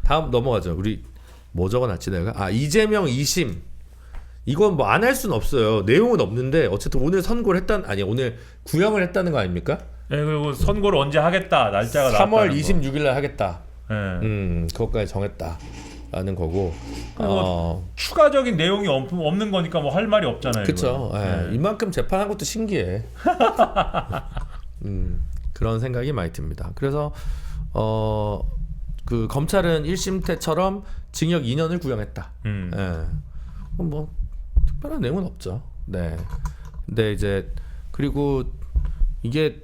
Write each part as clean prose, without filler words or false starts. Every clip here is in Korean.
다음 넘어가죠. 우리 뭐 적어놨지 내가? 이재명 2심. 이건 뭐 안 할 수는 없어요. 내용은 없는데 어쨌든 오늘 선고를 오늘 구형을 했다는 거 아닙니까? 네, 그리고 선고를 언제 하겠다 날짜가 3월 26일 날 하겠다. 네. 그것까지 정했다라는 거고. 추가적인 내용이 없는 거니까 뭐 할 말이 없잖아요. 그렇죠. 네. 이만큼 재판한 것도 신기해. 그런 생각이 많이 듭니다. 그래서 그 검찰은 1심 때처럼 징역 2년을 구형했다. 뭐 특별한 내용은 없죠. 네. 근데 이제 그리고 이게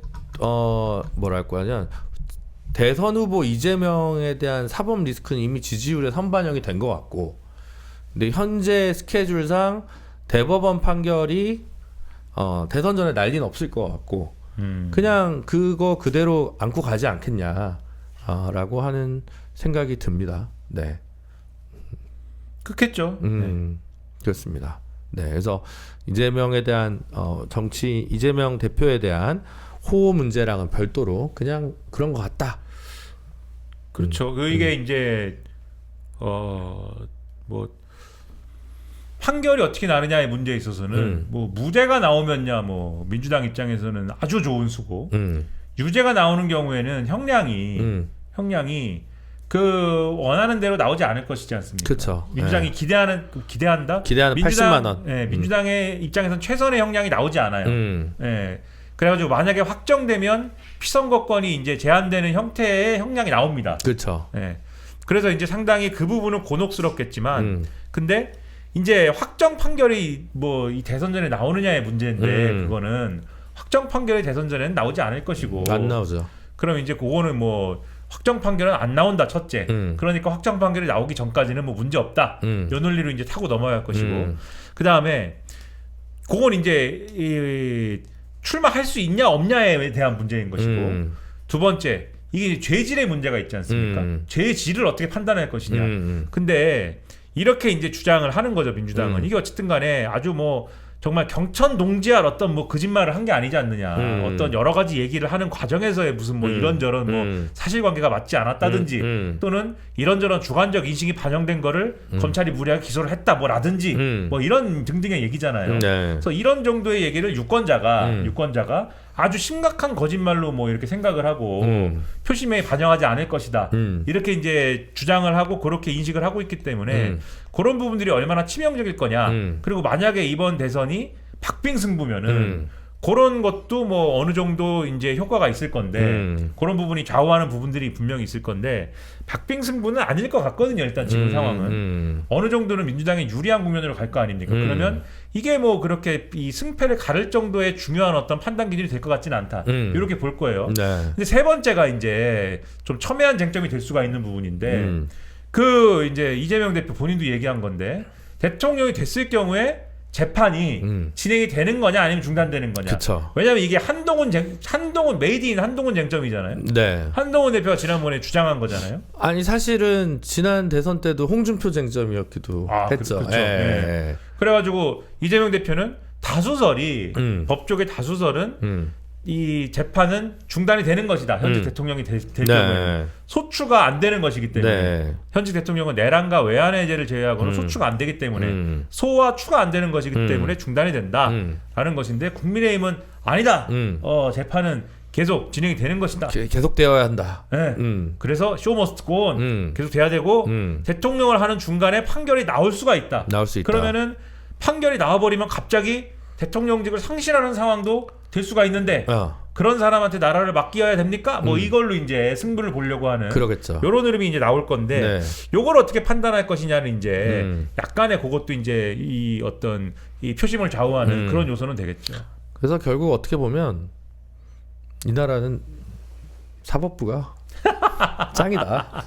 뭐랄까 하냐 대선 후보 이재명에 대한 사법 리스크는 이미 지지율에 선반영이 된 것 같고, 근데 현재 스케줄상 대법원 판결이 대선 전에 난리는 없을 것 같고, 그냥 그거 그대로 안고 가지 않겠냐라고 하는 생각이 듭니다. 네. 그렇겠죠. 그렇습니다. 네, 그래서 이재명에 대한 이재명 대표에 대한 호호 문제랑은 별도로 그냥 그런 것 같다. 그렇죠. 이게 이제 뭐 판결이 어떻게 나느냐의 문제에 있어서는 뭐 무죄가 나오면야 뭐 민주당 입장에서는 아주 좋은 수고, 유죄가 나오는 경우에는 형량이 그 원하는 대로 나오지 않을 것이지 않습니까? 그렇죠. 민주당이 기대하는 기대하는 민주당, 80만 원. 예, 민주당의 입장에서는 최선의 형량이 나오지 않아요. 예. 그래가지고 만약에 확정되면 피선거권이 이제 제한되는 형태의 형량이 나옵니다. 그렇죠. 예. 그래서 이제 상당히 그 부분은 곤혹스럽겠지만, 근데 이제 확정 판결이 뭐 이 대선 전에 나오느냐의 문제인데, 그거는 확정 판결이 대선 전에는 나오지 않을 것이고, 안 나오죠. 그럼 이제 그거는 뭐 확정 판결은 안 나온다 첫째. 그러니까 확정 판결이 나오기 전까지는 뭐 문제 없다. 요 논리로 이제 타고 넘어갈 것이고, 그 다음에 그건 이제 출마할 수 있냐 없냐에 대한 문제인 것이고, 두 번째 이게 죄질의 문제가 있지 않습니까? 죄질을 어떻게 판단할 것이냐. 근데 이렇게 이제 주장을 하는 거죠, 민주당은. 이게 어쨌든 간에 아주 뭐 정말 경천동지할 어떤 뭐 거짓말을 한 게 아니지 않느냐. 어떤 여러 가지 얘기를 하는 과정에서의 무슨 뭐 이런저런 뭐 사실관계가 맞지 않았다든지, 또는 이런저런 주관적 인식이 반영된 거를 검찰이 무리하게 기소를 했다 뭐라든지 뭐 이런 등등의 얘기잖아요. 네. 그래서 이런 정도의 얘기를 유권자가 아주 심각한 거짓말로 뭐 이렇게 생각을 하고 표심에 반영하지 않을 것이다. 이렇게 이제 주장을 하고 그렇게 인식을 하고 있기 때문에 그런 부분들이 얼마나 치명적일 거냐. 그리고 만약에 이번 대선이 박빙승부면은 그런 것도 뭐 어느 정도 이제 효과가 있을 건데, 그런 부분이 좌우하는 부분들이 분명히 있을 건데, 박빙승부는 아닐 것 같거든요. 일단 지금 상황은 어느 정도는 민주당이 유리한 국면으로 갈 거 아닙니까? 그러면 이게 뭐 그렇게 이 승패를 가를 정도의 중요한 어떤 판단 기준이 될 것 같지는 않다. 이렇게 볼 거예요. 네. 근데 세 번째가 이제 좀 첨예한 쟁점이 될 수가 있는 부분인데, 그 이제 이재명 대표 본인도 얘기한 건데, 대통령이 됐을 경우에 재판이 진행이 되는 거냐 아니면 중단되는 거냐. 그쵸. 왜냐하면 이게 한동훈 메이드 인 한동훈 쟁점이잖아요. 네. 한동훈 대표가 지난번에 주장한 거잖아요. 아니 사실은 지난 대선 때도 홍준표 쟁점이었기도 했죠. 그렇죠. 네. 그래가지고 이재명 대표는 다수설이 법조계 다수설은 이 재판은 중단이 되는 것이다. 현직 대통령이 될 경우에 소추가 안 되는 것이기 때문에 현직 대통령은 내란과 외환해제를 제외하고는 소추가 안 되기 때문에 소와 추가 안 되는 것이기 때문에 중단이 된다라는 것인데, 국민의힘은 아니다. 재판은 계속 진행이 되는 것이다. 계속 되어야 한다. 네. 그래서 show must go on. 계속 돼야 되고 대통령을 하는 중간에 판결이 나올 수가 있다. 나올 수 있다. 그러면은 판결이 나와버리면 갑자기 대통령직을 상실하는 상황도 될 수가 있는데, 그런 사람한테 나라를 맡겨야 됩니까? 뭐 이걸로 이제 승부를 보려고 하는, 그러겠죠. 이런 흐름이 이제 나올 건데, 요걸 어떻게 판단할 것이냐는 이제 약간의 그것도 이제 이 어떤 이 표심을 좌우하는 그런 요소는 되겠죠. 그래서 결국 어떻게 보면 이 나라는 사법부가 짱이다.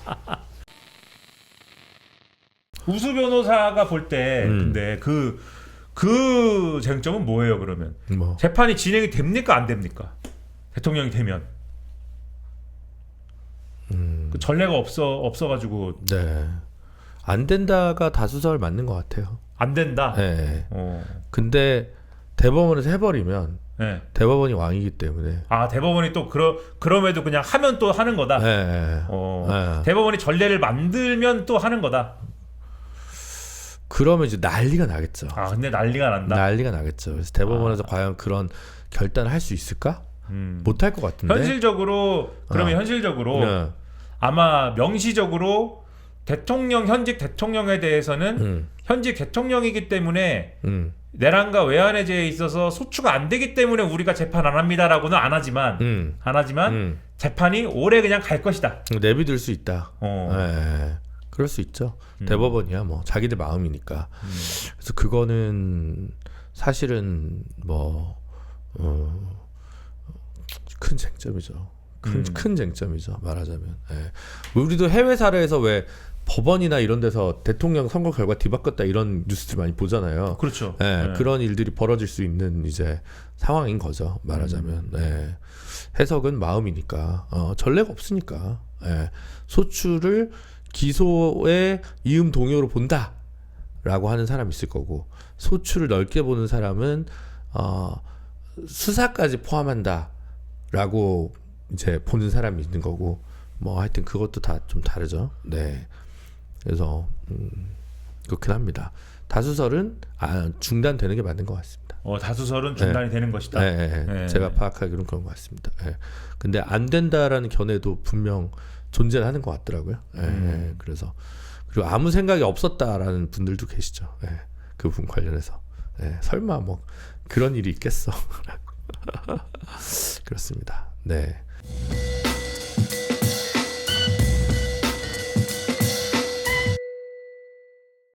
우수 변호사가 볼 때 근데 그 쟁점은 뭐예요? 그러면 재판이 진행이 됩니까 안 됩니까? 대통령이 되면 그 전례가 없어가지고 안 된다가 다수설 맞는 것 같아요. 안 된다. 네. 근데 대법원에서 해버리면 네. 대법원이 왕이기 때문에. 아 대법원이 또 그럼에도 그냥 하면 또 하는 거다. 네. 대법원이 전례를 만들면 또 하는 거다. 그러면 이제 난리가 나겠죠. 아 근데 난리가 난다. 난리가 나겠죠. 그래서 대법원에서 과연 그런 결단을 할 수 있을까? 못할 것 같은데. 현실적으로 그러면 현실적으로 네. 아마 명시적으로 현직 대통령에 대해서는 현직 대통령이기 때문에 내란과 외환해제에 있어서 소추가 안 되기 때문에 우리가 재판 안 합니다라고는 안 하지만 재판이 오래 그냥 갈 것이다. 내비둘 수 있다. 네. 그럴 수 있죠. 대법원이야 뭐 자기들 마음이니까. 그래서 그거는 사실은 뭐 큰 쟁점이죠. 큰 쟁점이죠. 말하자면. 예. 우리도 해외 사례에서 왜 법원이나 이런 데서 대통령 선거 결과 뒤바꿨다 이런 뉴스들 많이 보잖아요. 그렇죠. 예. 그런 일들이 벌어질 수 있는 이제 상황인 거죠. 말하자면. 예. 해석은 마음이니까. 전례가 없으니까. 예. 소추를 기소의 이음 동요로 본다라고 하는 사람이 있을 거고, 소추를 넓게 보는 사람은 수사까지 포함한다라고 이제 보는 사람이 있는 거고, 뭐 하여튼 그것도 다 좀 다르죠. 네. 그래서 그렇긴 합니다. 다수설은 중단되는 게 맞는 것 같습니다. 다수설은 중단이 되는 것이다. 네. 제가 파악하기로는 그런 것 같습니다. 네. 근데 안 된다라는 견해도 분명 존재는 하는 것 같더라고요. 그래서 그리고 아무 생각이 없었다라는 분들도 계시죠. 그 부분 관련해서 설마 뭐 그런 일이 있겠어. 그렇습니다. 네.